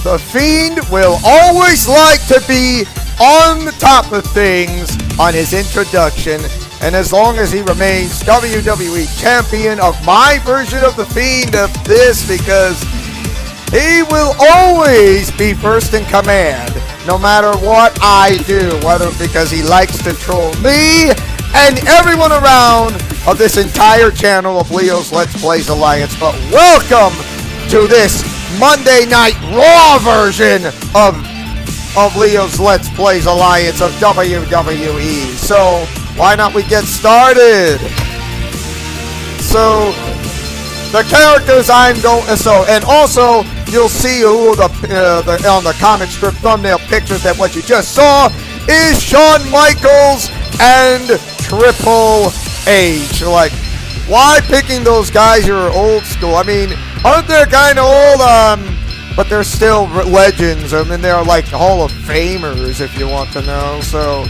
The Fiend will always like to be on the top of things on his introduction, and as long as he remains WWE Champion of my version of The Fiend of this, because he will always be first in command, no matter what I do, whether because he likes to troll me and everyone around of this entire channel of Leo's Let's Plays Alliance. But welcome to this Monday Night Raw version of Leo's Let's Plays Alliance of WWE. So why not we get started? So the characters I'm going, and also you'll see who on the comic strip thumbnail pictures that what you just saw is Shawn Michaels and Triple H. Like, why picking those guys who are old school? I mean, aren't they kind of old? But they're still legends. I mean, they're like Hall of Famers, if you want to know. So,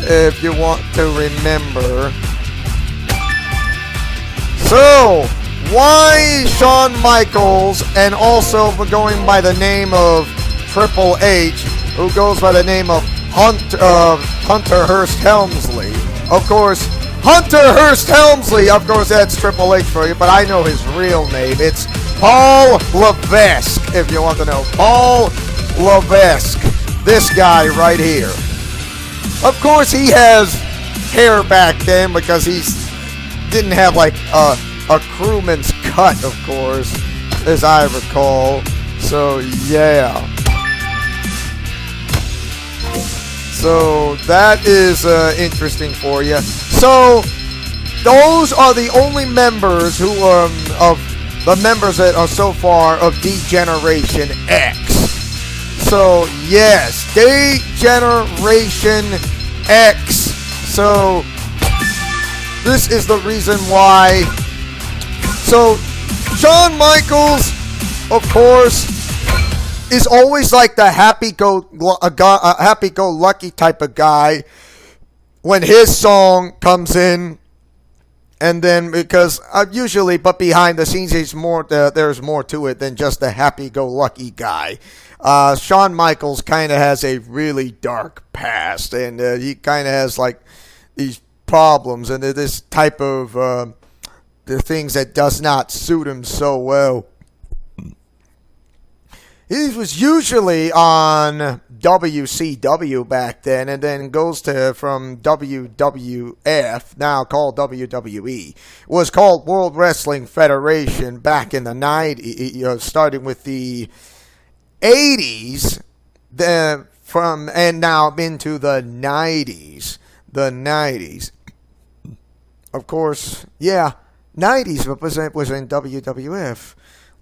if you want to remember. So, why Shawn Michaels and also going by the name of Triple H, who goes by the name of Hunter Hearst Helmsley? Of course, Hunter Hearst Helmsley, of course, that's Triple H for you, but I know his real name. It's Paul Levesque, if you want to know. Paul Levesque, this guy right here. Of course, he has hair back then because he didn't have like a crewman's cut, of course, as I recall. So, yeah. So, that is interesting for you. So, those are the only members who of the members that are so far of D-Generation X. So, yes, D-Generation X. So, this is the reason why. So, Shawn Michaels, of course, is always like the happy-go-lucky type of guy when his song comes in. And then, because usually, but behind the scenes, there's more to it than just a happy-go-lucky guy. Shawn Michaels kind of has a really dark past, and he kind of has like these problems and this type of the things that does not suit him so well. He was usually on WCW back then, and then goes to from WWF, now called WWE. It was called World Wrestling Federation back in the 90s, starting with the 80s, and now into the 90s. The 90s. Of course, yeah, 90s, but was in WWF.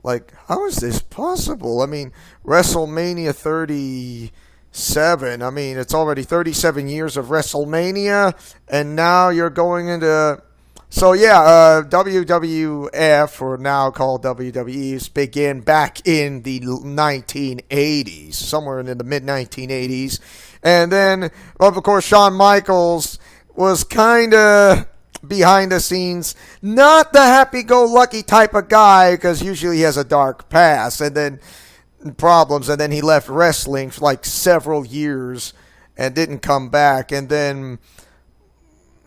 Like, how is this possible? I mean, WrestleMania 37. I mean, it's already 37 years of WrestleMania, and now you're going into. So yeah, WWF, or now called WWE, began back in the 1980s, somewhere in the mid 1980s, and then, of course, Shawn Michaels was kind of behind the scenes, not the happy-go-lucky type of guy, because usually he has a dark past and then problems, and then he left wrestling for like several years and didn't come back. And then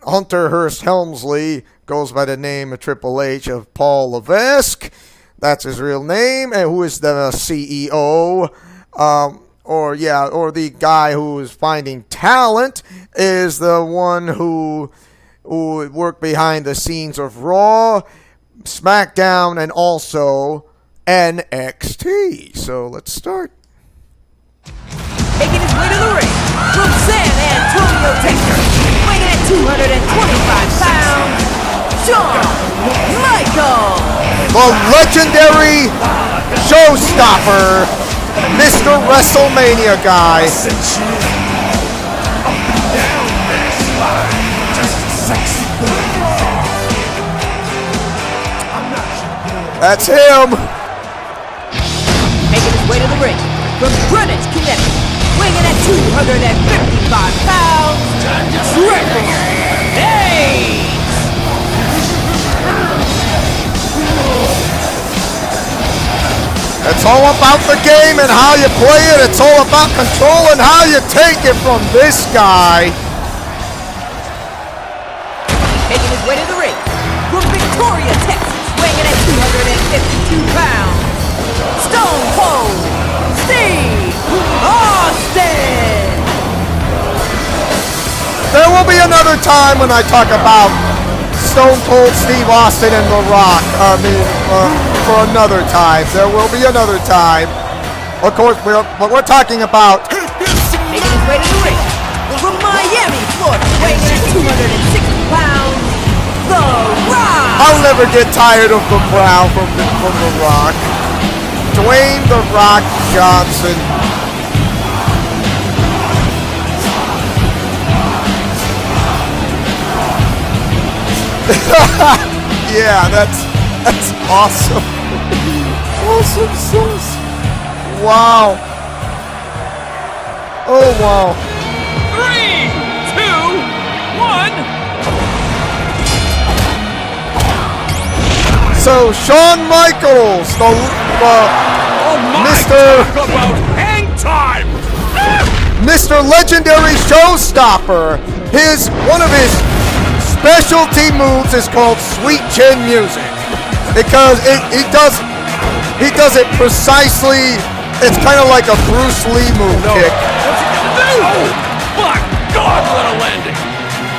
Hunter Hearst Helmsley goes by the name of Triple H, of Paul Levesque. That's his real name, and who is the CEO, or the guy who is finding talent is the one who worked behind the scenes of Raw, SmackDown, and also NXT. So let's start. Making his way to the ring from San Antonio, Texas, weighing at 225 pounds, Shawn Michaels. The legendary showstopper, Mr. WrestleMania guy. That's him. Making his way to the ring from Greenwich, Connecticut, weighing in at 255 pounds, Triple H. It's all about the game and how you play it. It's all about control and how you take it from this guy. Making his way to the ring from Victoria, Texas, weighing in at 252 pounds, Stone Cold Steve Austin. There will be another time when I talk about Stone Cold Steve Austin and The Rock. For another time. There will be another time. Of course, we're talking about... Making his way to the ring from Miami, Florida, weighing in at 260 pounds, The Rock. I'll never get tired of the brow from The Rock. Dwayne The Rock Johnson. Yeah, that's awesome. Awesome sauce. Wow. Oh, wow. 3, 2, 1. So, Shawn Michaels, Mr. Talk about hang time. Mr. Legendary Showstopper. One of his specialty moves is called Sweet Chin Music, because he does it precisely. It's kind of like a Bruce Lee move kick. What's he gonna do? Oh my God! What a landing!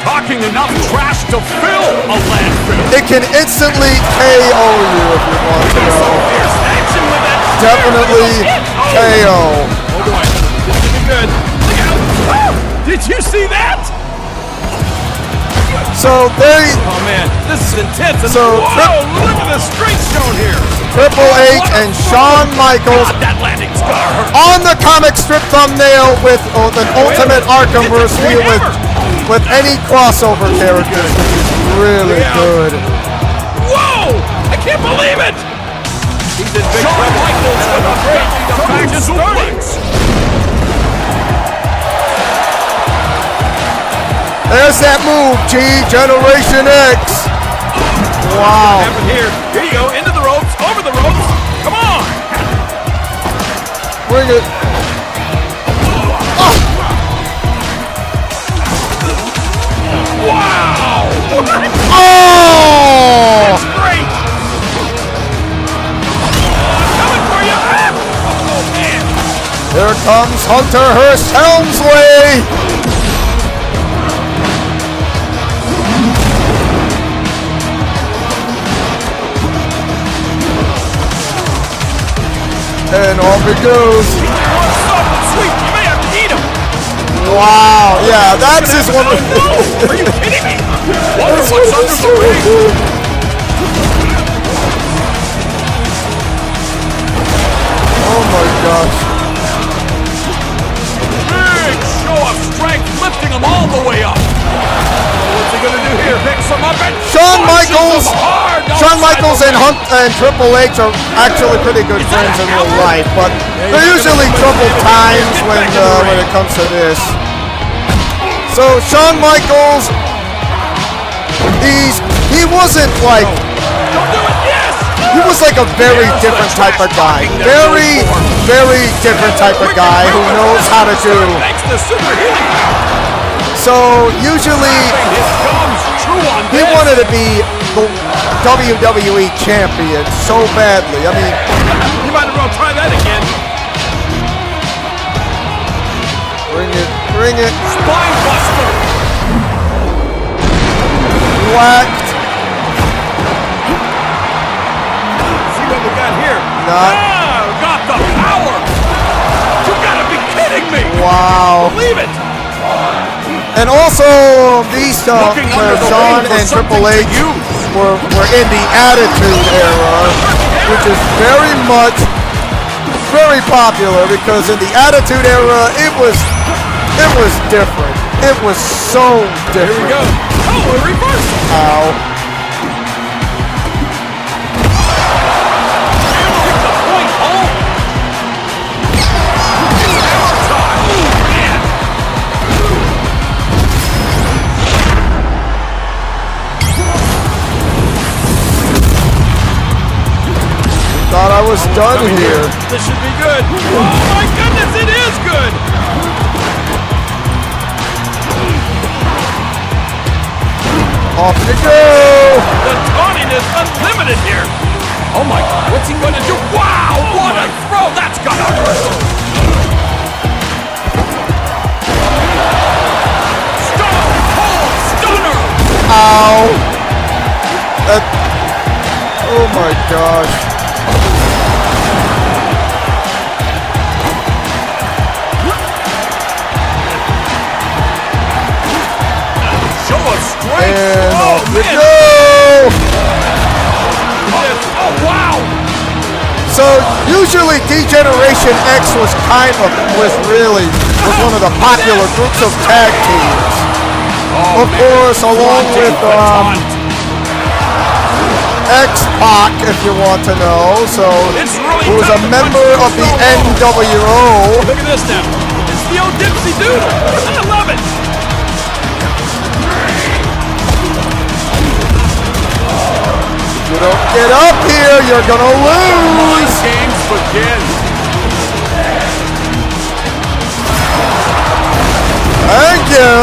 Talking enough trash to fill a landfill. It can instantly KO you if you want to know. Fierce action with that. Definitely KO. Oh boy, this is good. Look out! Oh, did you see that? So Oh man, this is intense. And So, whoa, look at the strength shown here. Triple H and Shawn Michaels God, that landing scar hurt. on the comic strip thumbnail with an Ultimate Arkhamverse feel with any crossover characters, which is really good. Whoa! I can't believe it! He's in big Shawn Michaels with a great back suplex. There's that move, G, Generation X. Wow. Happen here. Here you go, into the ropes, over the ropes. Come on! Bring it. Oh. Wow! Oh! That's great! Coming for you! Oh man! Here comes Hunter Hearst Helmsley. And off it goes. Sweet, you may have to eat him. Wow, yeah, that's his one. Are you kidding me? Wonder what's under the ring. Oh my gosh. Big show of strength, lifting him all the way up. What's he gonna do here? Pick some up and Shawn punches Michaels, him hard Shawn outside Michaels the and ring. Triple H are actually pretty good friends in real life, but they're usually troubled times when it comes to this. So Shawn Michaels, he wasn't like, Don't do it. Yes. he was like a very different type of guy. Very, very different type of guy who knows how to do. Thanks to super healing power. So usually His gums true on he this. wanted to be the WWE champion so badly. I mean, You might as well try that again. bring it, Spine buster. whacked. See what we got here. Not. Got the power. You gotta be kidding me. Wow. Believe it. And also, these Looking under the Shawn ring for and Triple something H to use. were in the Attitude Era, which is very popular, because in the Attitude Era, it was different. It was so different. Here we go. Oh, a reversal. Ow. Hit the point home. It's hammer time. Man. Thought I was done here. This should be good. Oh my goodness, it is good. Off you go! The taunting is unlimited here. Oh my God, what's he gonna do? Wow, what a throw! That's gonna hurt. Stone Cold Stunner! Ow! Oh my gosh. Show of strength! And Oh off you man! go! Oh wow! So usually Degeneration X was really one of the popular groups of tag teams. Oh, Of course, along with X-Pac, if you want to know. So It's really who was a tough to member punch of the through Stone Cold. NWO. Look at this now. It's the old Dipsy Doodle. I love it. You don't get up here, you're gonna lose. Games begin. Thank you.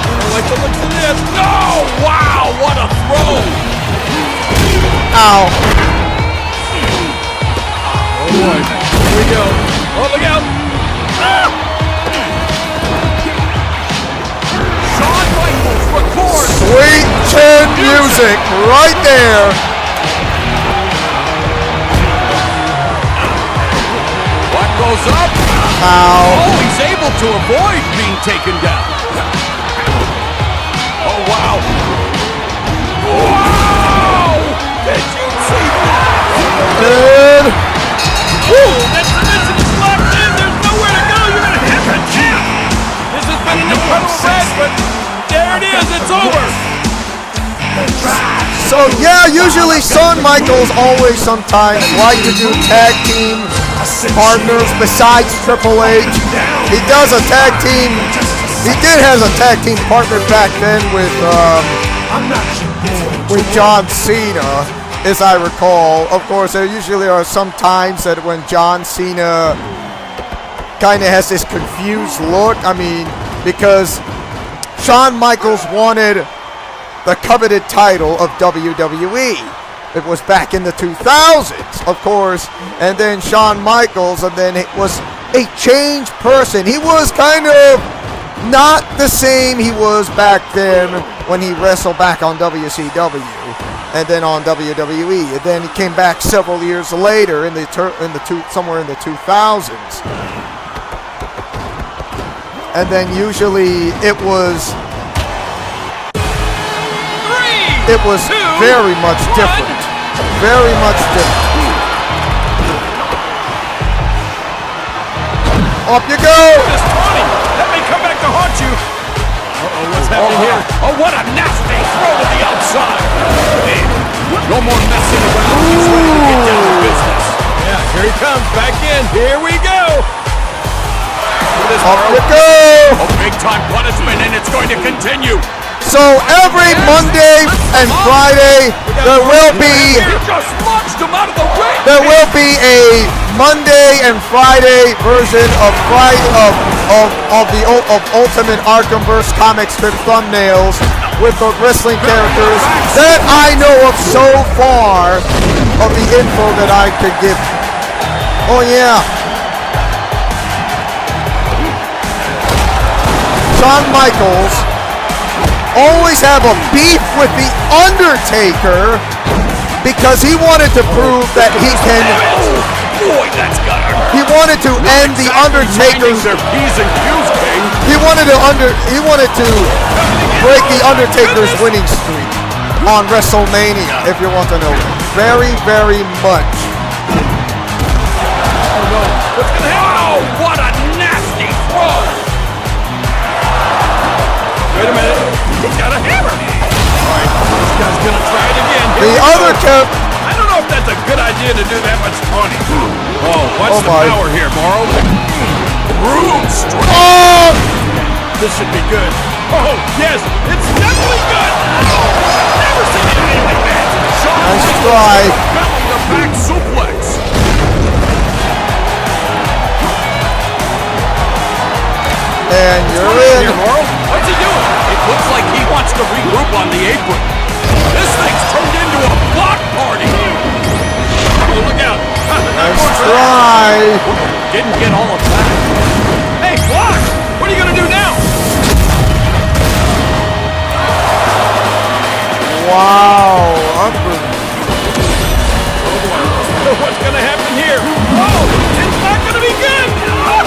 I like the looks of this. No! Wow! What a throw! Ow. Oh boy. Here we go. Oh, look out! Ah! Shawn Michaels records. Sweet chin music right there. What goes up? Ow. Oh, he's able to avoid being taken down. Oh, wow. Wow! Did you see that? And Oh, that's locked in. There's nowhere to go. You're going to hit the champ. This has been an incredible match, but there it is. It's over. so yeah, usually Shawn Michaels always sometimes like to do tag team partners besides Triple H. He does a tag team. He did have a tag team partner back then with John Cena, as I recall. Of course, there usually are some times that when John Cena kind of has this confused look. I mean, because Shawn Michaels wanted the coveted title of WWE. It was back in the 2000s, of course, and then Shawn Michaels, and then it was a changed person. He was kind of not the same he was back then when he wrestled back on WCW, and then on WWE, and then he came back several years later somewhere in the 2000s, and then usually it was very much different. Very much different. Up you go! This Tony, that may come back to haunt you. Uh-oh, what's happening here? Oh, what a nasty throw to the outside. Man, no more messing around. He's ready to get down to business. Yeah, here he comes, back in. Here we go. Up you go! A big-time punishment, and it's going to continue. So every Monday and Friday there will be a Monday and Friday version of Ultimate Arkhamverse comic strip thumbnails with the wrestling characters that I know of so far of the info that I could give. Oh yeah. Shawn Michaels always have a beef with the Undertaker because he wanted to prove that he can. Boy, that's gotta hurt. He wanted to end the Undertaker's. Their P's and Q's, King. He wanted to break the Undertaker's winning streak on WrestleMania. If you want to know, very, very much. Oh no! What's gonna happen? Oh, what a nasty throw! Wait a minute. He's got a hammer. All right, this guy's gonna try it again. The other cap. I don't know if that's a good idea to do that much taunting. Oh, what's the power here, Morrow? Broom strike. Oh! This should be good. Oh, yes, it's definitely good. Oh, never seen anything like that. Shawn Nice Michaels try. belly to back suplex. And you're in. Here, Morrow. What's he doing? It looks like he wants to regroup on the apron. This thing's turned into a block party. Oh, look out. Nice try. Didn't get all of that. Hey, block! What are you going to do now? Wow. What's going to happen here? Oh, it's not going to be good. Oh,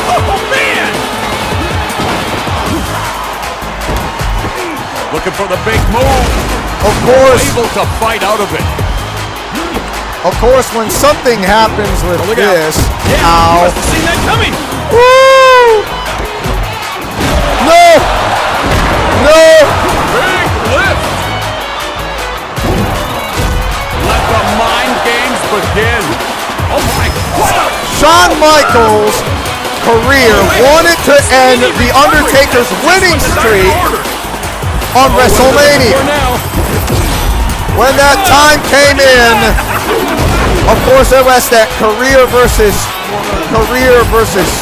man. Looking for the big move. Of course. Able to fight out of it. Of course, when something happens with Look this, out. Yeah, ow. you must have seen that coming. Woo! No! No! Big lift. Let the mind games begin. Oh my God! Shawn Michaels' career wanted to end The Undertaker's winning streak on WrestleMania. When that time came in, of course there was that career versus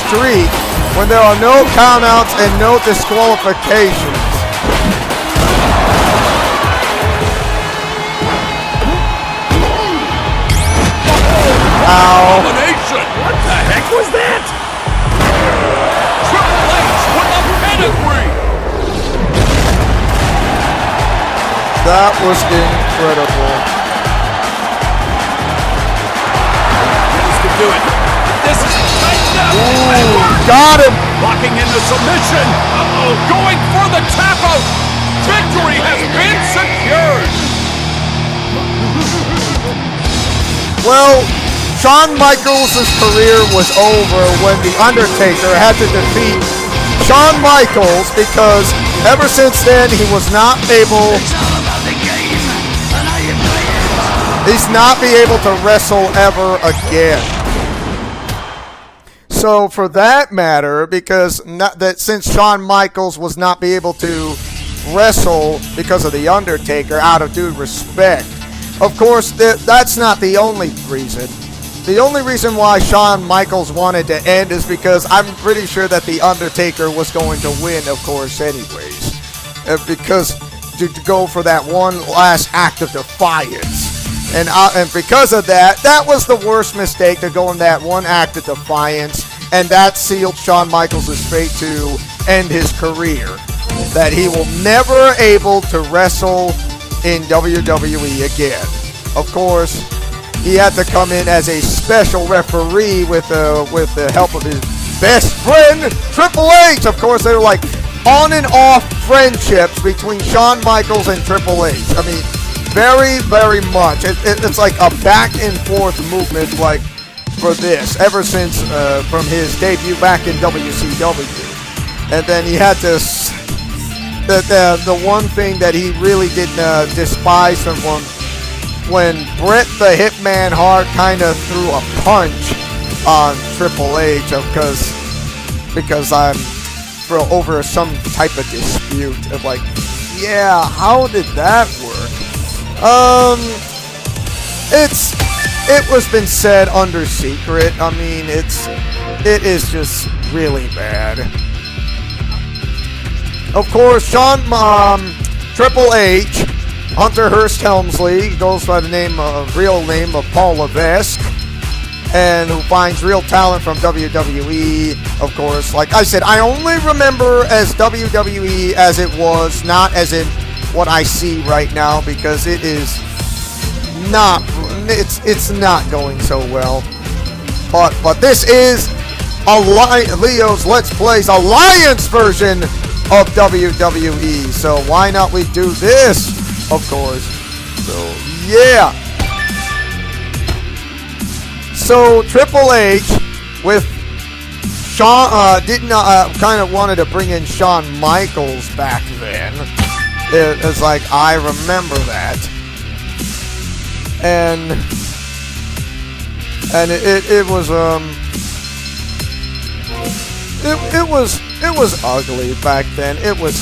streak, when there are no countouts and no disqualifications. Ow. Domination! What the heck was that? Triple H with a pedigree! That was incredible. This could do it. This is tightened up. Ooh, got him. Locking into submission. Uh-oh, going for the tap out. Victory has been secured. Well, Shawn Michaels' career was over when The Undertaker had to defeat Shawn Michaels, because ever since then he was not able. He's not be able to wrestle ever again. So for that matter, since Shawn Michaels was not be able to wrestle because of The Undertaker, out of due respect, of course that's not the only reason. The only reason why Shawn Michaels wanted to end is because I'm pretty sure that The Undertaker was going to win, of course, anyways. Because to go for that one last act of defiance. And because of that, that was the worst mistake, to go in that one act of defiance. And that sealed Shawn Michaels' fate to end his career. That he will never able to wrestle in WWE again. Of course, he had to come in as a special referee with the help of his best friend, Triple H. Of course, they were like on and off friendships between Shawn Michaels and Triple H. I mean, very, very much. It's like a back and forth movement, like for this, ever since from his debut back in WCW. And then he had this, the one thing that he really didn't despise from when Bret the Hitman Hart kind of threw a punch on Triple H because I'm over some type of dispute of like, yeah, how did that work? It was been said under secret. I mean, it is just really bad. Of course, Triple H, Hunter Hearst Helmsley, goes by the real name of Paul Levesque, and who finds real talent from WWE. Of course, like I said, I only remember as WWE as it was, not as in what I see right now, because it's not going so well. But this is Leo's Let's Play's Alliance version of WWE. So why not we do this? Of course. So yeah. So Triple H with Shawn kind of wanted to bring in Shawn Michaels back then. It's like, I remember that. And it was ugly back then. It was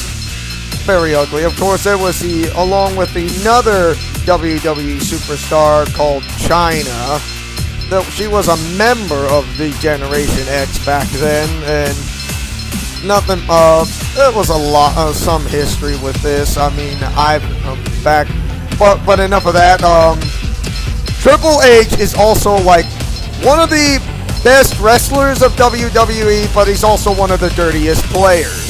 very ugly. Of course, there was along with another WWE superstar called Chyna. She was a member of the Generation X back then, and nothing. There was a lot, some history with this. I mean, I'm back, but enough of that. Triple H is also like one of the best wrestlers of WWE, but he's also one of the dirtiest players.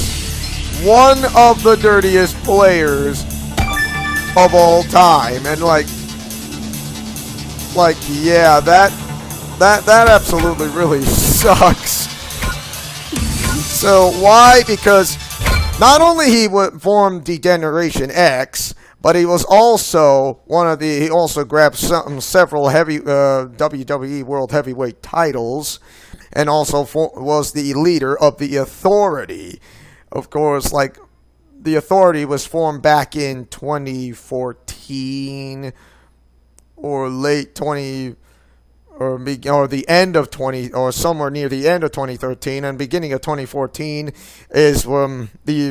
One of the dirtiest players of all time, and like yeah, that absolutely really sucks. So why? Because not only he formed Degeneration X, but he was also he also grabbed several heavy WWE World Heavyweight titles, and also was the leader of the Authority. Of course, like the Authority was formed back in 2014 or late 20 or the end of 20 or somewhere near the end of 2013 and beginning of 2014 is the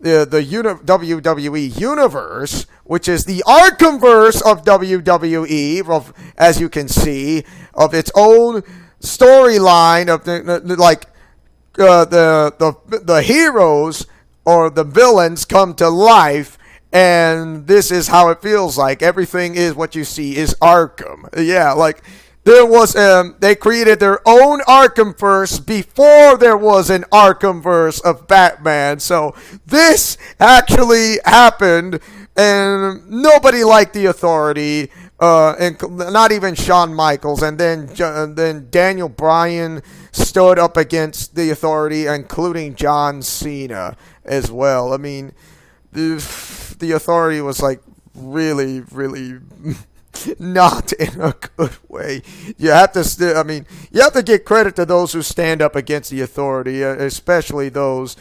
WWE Universe, which is the Arkhamverse of WWE, as you can see, of its own storyline of the heroes or the villains come to life, and this is how it feels like. Everything is what you see is Arkham. Yeah, like there was they created their own Arkhamverse before there was an Arkhamverse of Batman. So this actually happened, and nobody liked the Authority, and not even Shawn Michaels. And then Daniel Bryan stood up against the Authority, including John Cena as well. I mean, the Authority was like really, really not in a good way. You have to you have to give credit to those who stand up against the Authority, especially those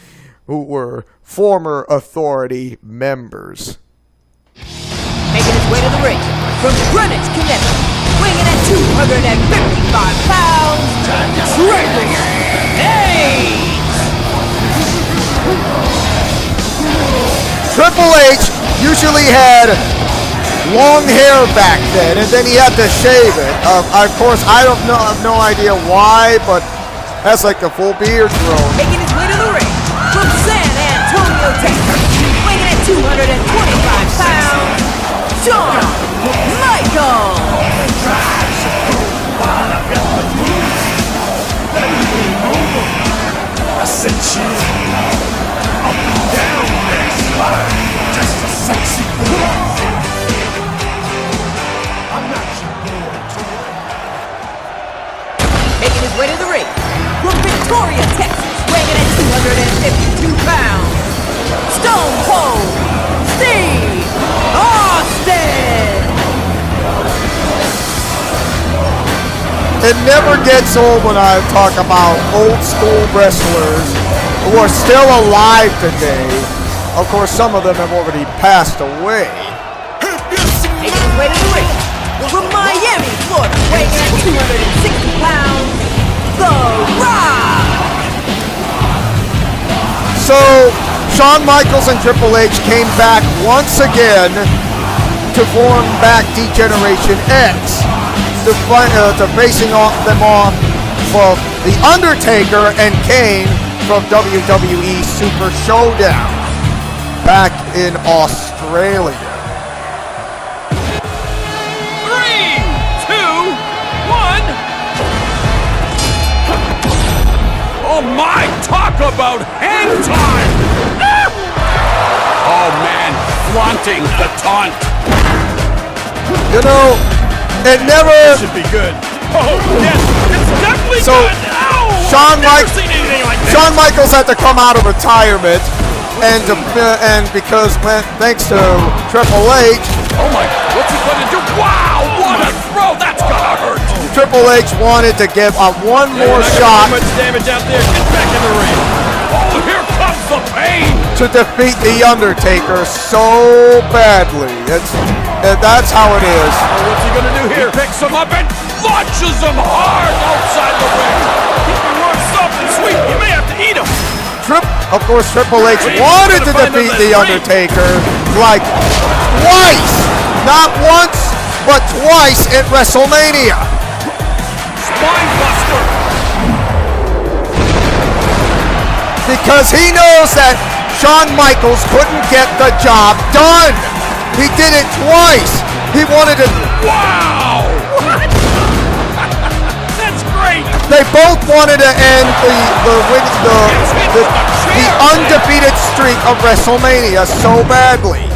who were former Authority members. Making his way to the ring from Greenwich, Connecticut, weighing in at 255 pounds, Triple H! Triple H usually had long hair back then, and then he had to shave it. Of course, I have no idea why, but that's like the full beard grown. Making his way to the ring from San Antonio, Texas, weighing in at 225 pounds, Shawn Michaels! I said chill, up and down that slide, just a sexy boy. I'm not your boy. Making his way to the ring from Victoria, Texas, weighing in at 252 pounds, Stone Cold Steve Austin! It never gets old when I talk about old school wrestlers who are still alive today. Of course, some of them have already passed away. Making his way to the ring from Miami, Florida, weighing in at 260 pounds, The Rock! So, Shawn Michaels and Triple H came back once again to form back Degeneration X, to facing them off for The Undertaker and Kane from WWE Super Showdown back in Australia. 3, 2, 1. Oh my, talk about hang time! Oh man, flaunting the taunt. You know, it never should be good. Oh yes, it's definitely So, good. Ow! Shawn I've never seen anything like this. Shawn Michaels had to come out of retirement, and thanks to Triple H, Oh my, what's he gonna do? Wow, what a throw! That's gonna hurt. Triple H wanted to give one more shot Much damage out there. Get back in the ring. Oh, here comes the pain. to defeat The Undertaker so badly. That's how it is. Oh, what's he gonna do here? He picks him up and launches him hard outside the ring. If he wants something sweet, you may have to eat him. Of course, Triple H wanted to defeat The Undertaker like twice. Not once, but twice at WrestleMania. Spine buster. because he knows that Shawn Michaels couldn't get the job done. He did it twice. He wanted to. Wow! What? That's great. They both wanted to end the undefeated streak of WrestleMania so badly,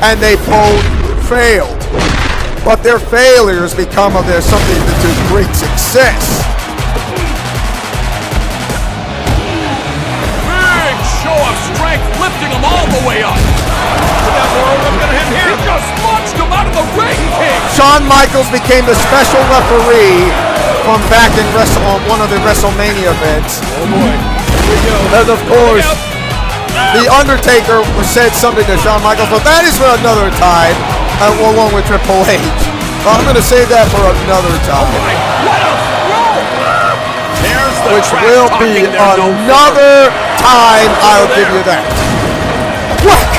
and they both failed. But their failures become of their something to great success. Big show of strength, lifting him all the way up. He just launched him out of the ring, King. Shawn Michaels became the special referee from back in one of the WrestleMania events. Oh boy, here we go. And of course, The Undertaker said something to Shawn Michaels, but that is for another time, along with Triple H. I'm going to save that for another time. What a throw! There's the Which trash will talking be there, no another time, I'll give you that. Whack!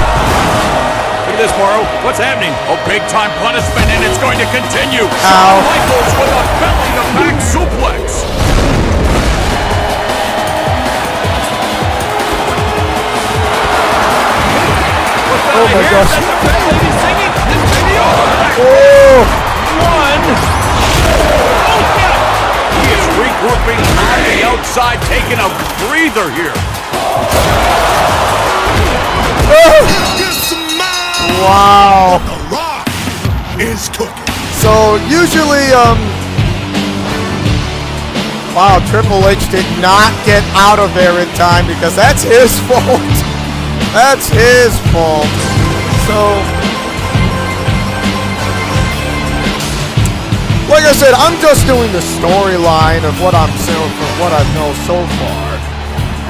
Look at this, Morrow. What's happening? A big-time punishment, and it's going to continue. Ow. Shawn Michaels with a belly-to-back suplex. Oh my gosh. That's a fat lady singing. This may be over. Oh! One. Oh, yeah. He is regrouping on the outside, taking a breather here. Wow. The Rock is cooking. So usually, wow, Triple H did not get out of there in time because that's his fault. That's his fault. So, like I said, I'm just doing the storyline of what I'm seeing from what I know so far.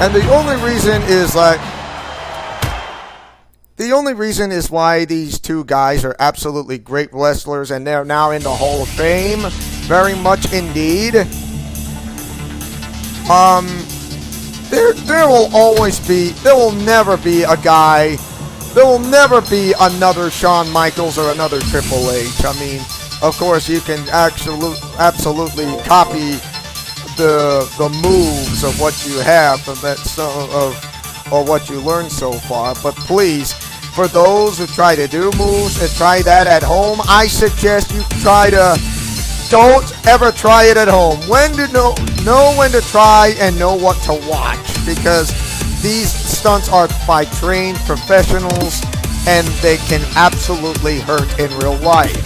And the only reason is why these two guys are absolutely great wrestlers and they're now in the Hall of Fame. Very much indeed. There will never be another Shawn Michaels or another Triple H. I mean, of course, you can absolutely copy the moves of what you have or what you learned so far. But please, for those who try to do moves and try that at home, I suggest you don't ever try it at home. Know when to try and know what to watch, because these stunts are by trained professionals and they can absolutely hurt in real life.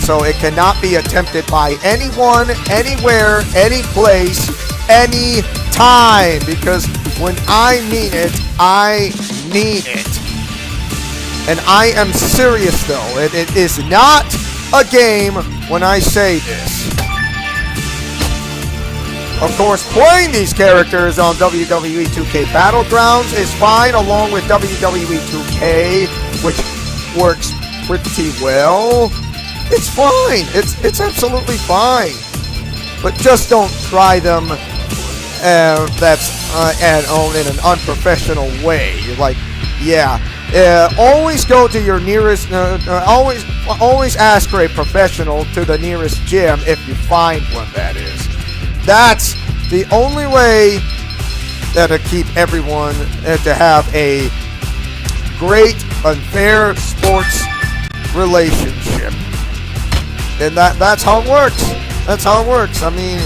So it cannot be attempted by anyone, anywhere, any place, any time, because when I mean it, I mean it. And I am serious though. It is not a game when I say this. Of course, playing these characters on WWE 2K Battlegrounds is fine, along with WWE 2K, which works pretty well. It's fine. It's absolutely fine. But just don't try them in an unprofessional way. Like, yeah. Always go to your nearest. Always ask for a professional to the nearest gym if you find one. That is. That's the only way that'll keep everyone to have a great and fair sports relationship. And that's how it works. That's how it works. I mean,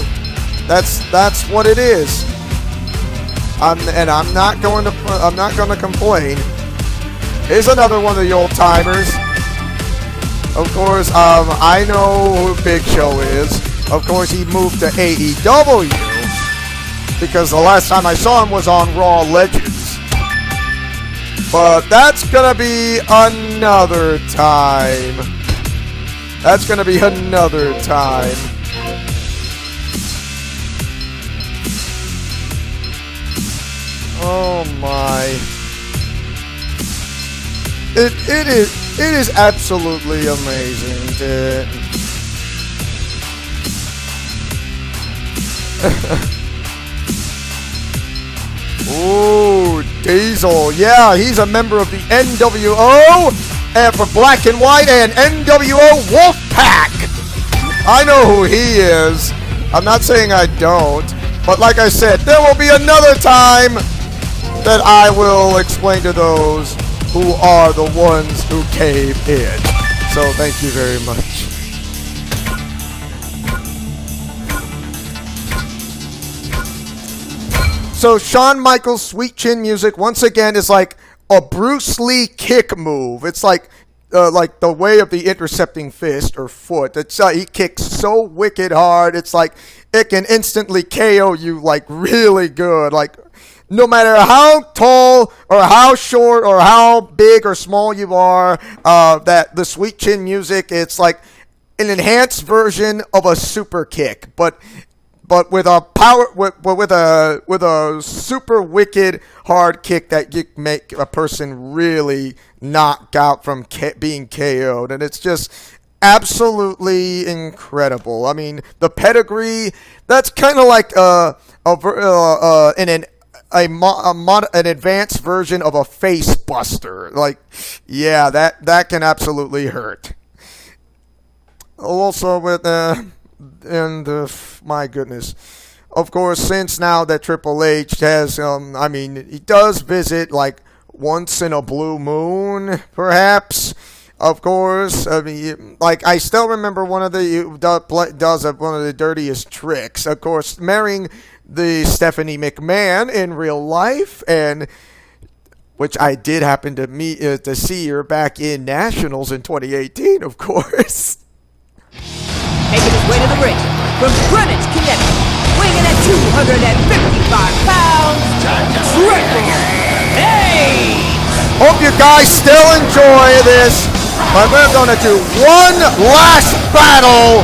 that's what it is. I'm not going to complain. Here's another one of the old timers. Of course, I know who Big Show is. Of course, he moved to AEW because the last time I saw him was on Raw Legends. But that's gonna be another time. That's gonna be another time. Oh my. It is absolutely amazing. Ooh, Diesel. Yeah, he's a member of the NWO and for Black and White and NWO Wolfpack. I know who he is. I'm not saying I don't, but like I said, there will be another time that I will explain to those who are the ones who cave in. So thank you very much. So Shawn Michaels' sweet chin music once again is like a Bruce Lee kick move. It's like the way of the intercepting fist or foot. It's he kicks so wicked hard. It's like it can instantly KO you like really good. Like no matter how tall or how short or how big or small you are, that the sweet chin music, it's like an enhanced version of a super kick, but with a with a super wicked hard kick that you make a person really knock out from being KO'd, and it's just absolutely incredible. I mean, the pedigree, that's kind of like an advanced version of a face buster. Like, yeah, that can absolutely hurt. Also with my goodness, of course, since now that Triple H has, I mean, he does visit like once in a blue moon, perhaps. Of course, I mean, like I still remember one of the one of the dirtiest tricks. Of course, marrying the Stephanie McMahon in real life, and which I did happen to meet to see her back in Nationals in 2018, of course. Making his way to the ring from Greenwich, Connecticut, weighing at 255 pounds, Triple H! Hope you guys still enjoy this, but we're going to do one last battle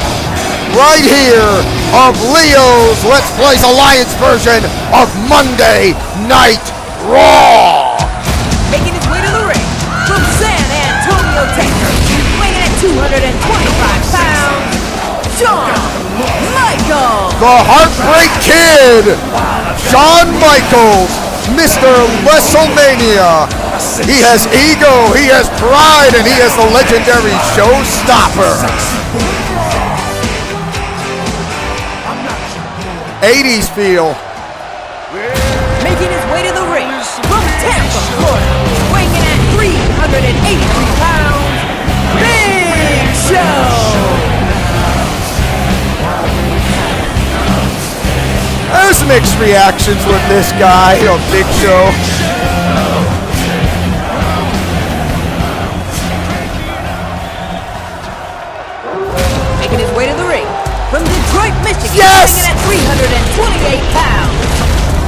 right here of Leo's Let's Play's Alliance version of Monday Night Raw! Making his way to the ring from San Antonio, Texas, weighing at 225 pounds, Shawn Michaels! The Heartbreak Kid! Shawn Michaels, Mr. WrestleMania. He has ego, he has pride, and he is the legendary showstopper. 80s feel. Making his way to the ring from Tampa, Florida, weighing in at 383 pounds, Big Show! There's mixed reactions with this guy, Big Show. Making his way to the ring from Detroit, Michigan, yes! weighing at 328 pounds,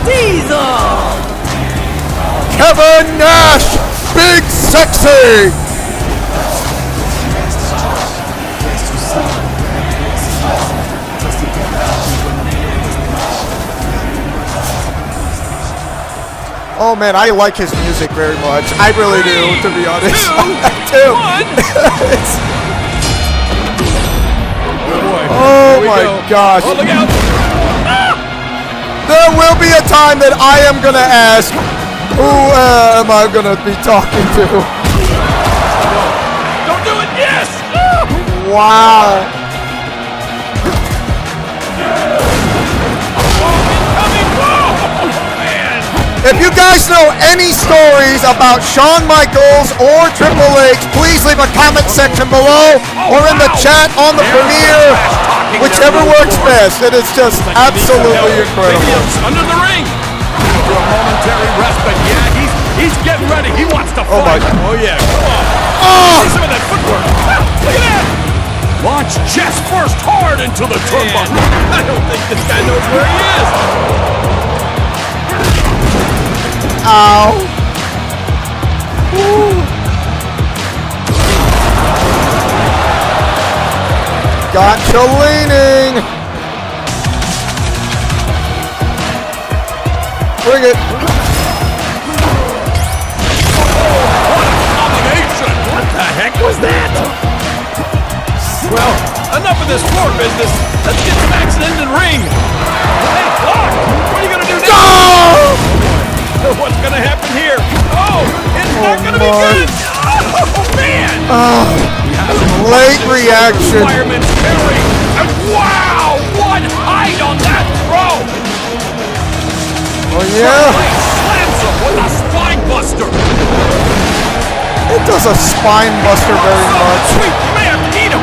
Diesel! Kevin Nash, Big Sexy! Oh man, I like his music very much. I really do, to be honest. Two, oh my gosh. Oh, look out. There will be a time that I am going to ask, who am I going to be talking to? Don't do it. Yes. Wow. If you guys know any stories about Shawn Michaels or Triple H, please leave a comment section below or in the chat on the premiere, whichever works best. It is just absolutely incredible. Under the ring. After a momentary respite, yeah, he's getting ready. He wants to fight. Oh my God. Oh yeah, come on. Oh! See some of that footwork. Look at that. Launch chest first hard into the turnbuckle. I don't think this guy knows where he is. Ow. Ooh. Gotcha leaning. Bring it. What a combination. What the heck was that? Well, enough of this floor business. Let's get some action in the ring. Hey, Clark, what are you going to do now? Oh! What's gonna happen here? Oh, it's not gonna be good! Oh, man! Late reaction. Fireman's carry. And wow! What height on that throw! Oh, yeah. Slams him with a buster. It does a spine buster very much. Sweet, you may have to eat him.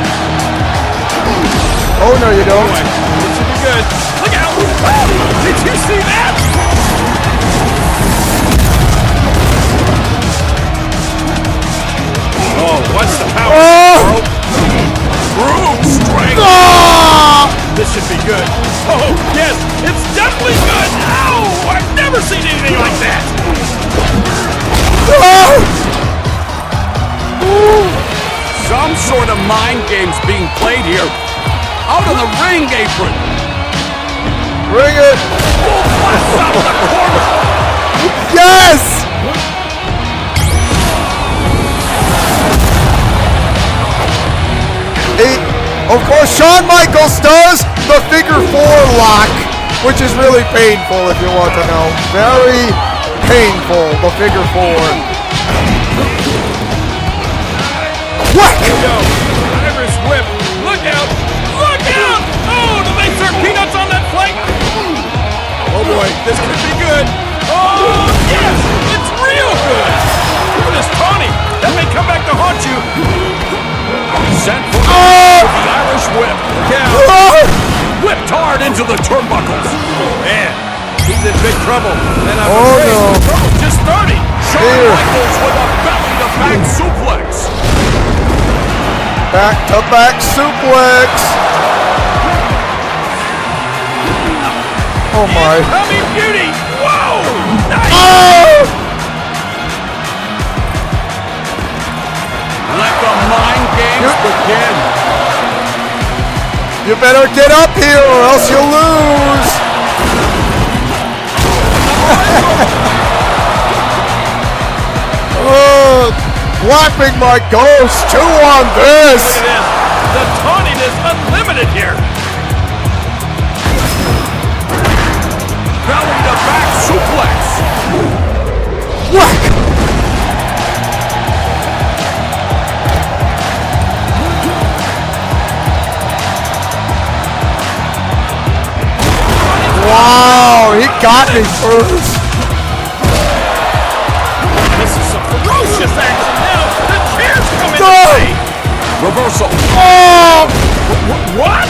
Oh, no, you don't. Boy, this should be good. Look out. Oh, did you see that? Oh, what's the power? Oh! Brute strength. Ah! This should be good. Oh, yes, it's definitely good. Ow! I've never seen anything like that. Ah! Some sort of mind games being played here. Out on the ring apron. Bring it. Full blast out of the corner. Yes! Of course, Shawn Michaels does the figure 4 lock, which is really painful if you want to know. Very painful, the figure 4. What? Here we go. Irish whip. Look out. Look out. Oh, do they serve peanuts on that flank? Oh boy, this could be good. Oh, yes, it's real good. Look at this Tawny. That may come back to haunt you. Sent for the Irish whip. Yeah. Whipped hard into the turnbuckles. Man, he's in big trouble. And I'm afraid no. trouble's just starting. Shawn Here. Michaels with a belly-to-back suplex. Back-to-back suplex. Oh my. Incoming beauty. Whoa. Nice. Oh! Let the mind games begin. You better get up here or else you'll lose. Whapping my ghost. 2 on this. Look at this. The taunting is unlimited here. Belly to back suplex. Whack. Wow, he got me first. This is some ferocious action now. The chair's coming No. to play. Reversal. Oh! What?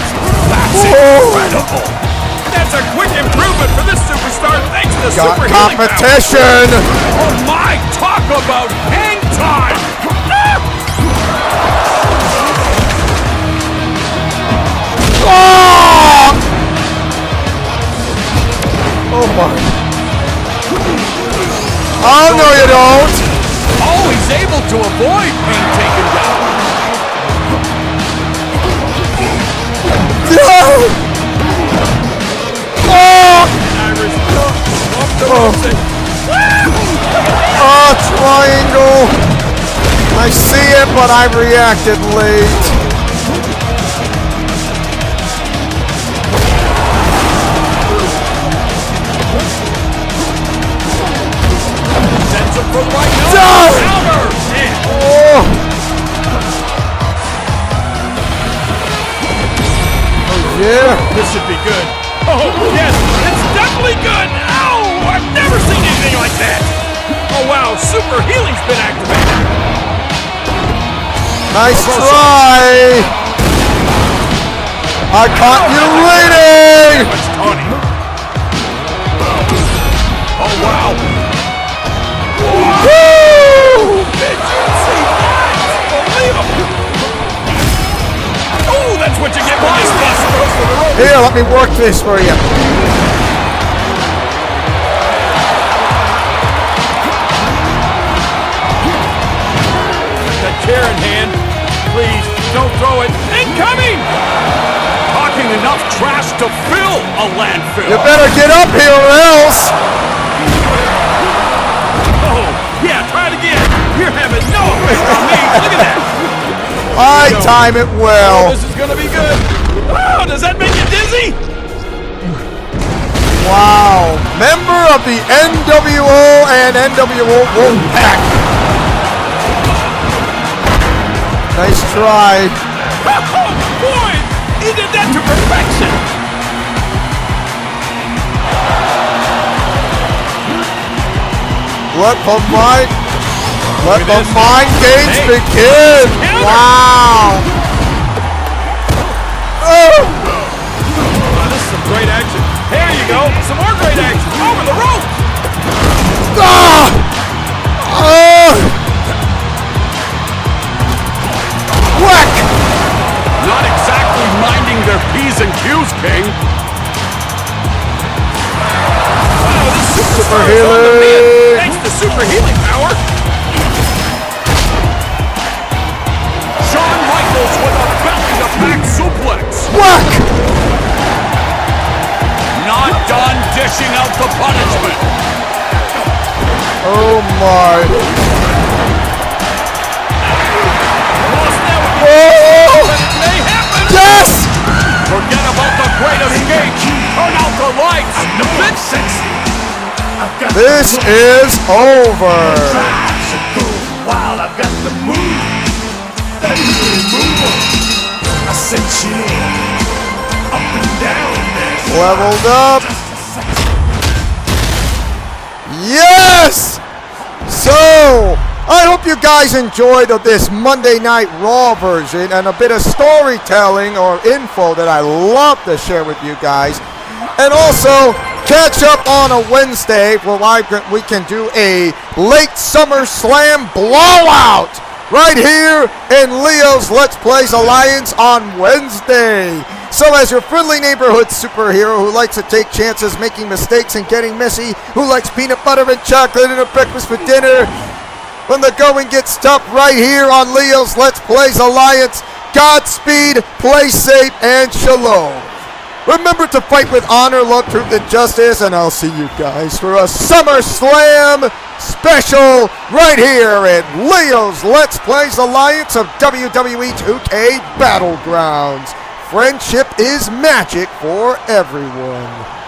That's Whoa. incredible. That's a quick improvement for this superstar thanks to Got super healing power. competition. Oh my, talk about hang time. Oh! Oh my. Oh no you don't. Always able to avoid being taken down. No! Oh! Irish. Oh, triangle. I see it, but I reacted late. Sends him for right now. No! Counter. Man. Oh! Yeah. This should be good. Oh, yes, it's definitely good. Ow! I've never seen anything like that. Oh, wow, super healing's been activated. Nice try. I caught you waiting. It's Tony. Oh, wow. Woo! Did you see that? Unbelievable. Oh, that's what you get when you spot throws for the rope. Here, let me work this for you. That chair in hand. Please, don't throw it. Incoming! Talking enough trash to fill a landfill. You better get up here or else. Oh, yeah, try it again. You're having no effect on me. Look at that. I time it Oh, well. this is gonna be good. Oh, does that make you dizzy? Wow. Member of the NWO and NWO Wolfpack. Nice try. Oh, boy, he did that to perfection. Let the mind games begin. Wow. Oh. This is some great action. There you go. Some more great action. Over the rope. Whack. Not exactly minding their P's and Q's, King. Wow, this superstar is on the mend thanks to super healing power. Shawn Michaels with a belly-to-back suplex. Whack. Not done dishing out the punishment. Oh my. Whoa! It may happen. Yes! Forget about the great escape. Turn out the lights. This is over. While I've got the move, that move, I sent you up and down this. Leveled up. Yes! So, I hope you guys enjoyed this Monday Night Raw version and a bit of storytelling or info that I love to share with you guys. And also, catch up on a Wednesday where we can do a late Summer Slam blowout right here in Leo's Let's Plays Alliance on Wednesday. So as your friendly neighborhood superhero who likes to take chances making mistakes and getting messy, who likes peanut butter and chocolate and a breakfast for dinner, when the going gets tough right here on Leo's Let's Plays Alliance, Godspeed, play safe, and shalom. Remember to fight with honor, love, truth, and justice, and I'll see you guys for a SummerSlam special right here at Leo's Let's Plays Alliance of WWE 2K Battlegrounds. Friendship is magic for everyone.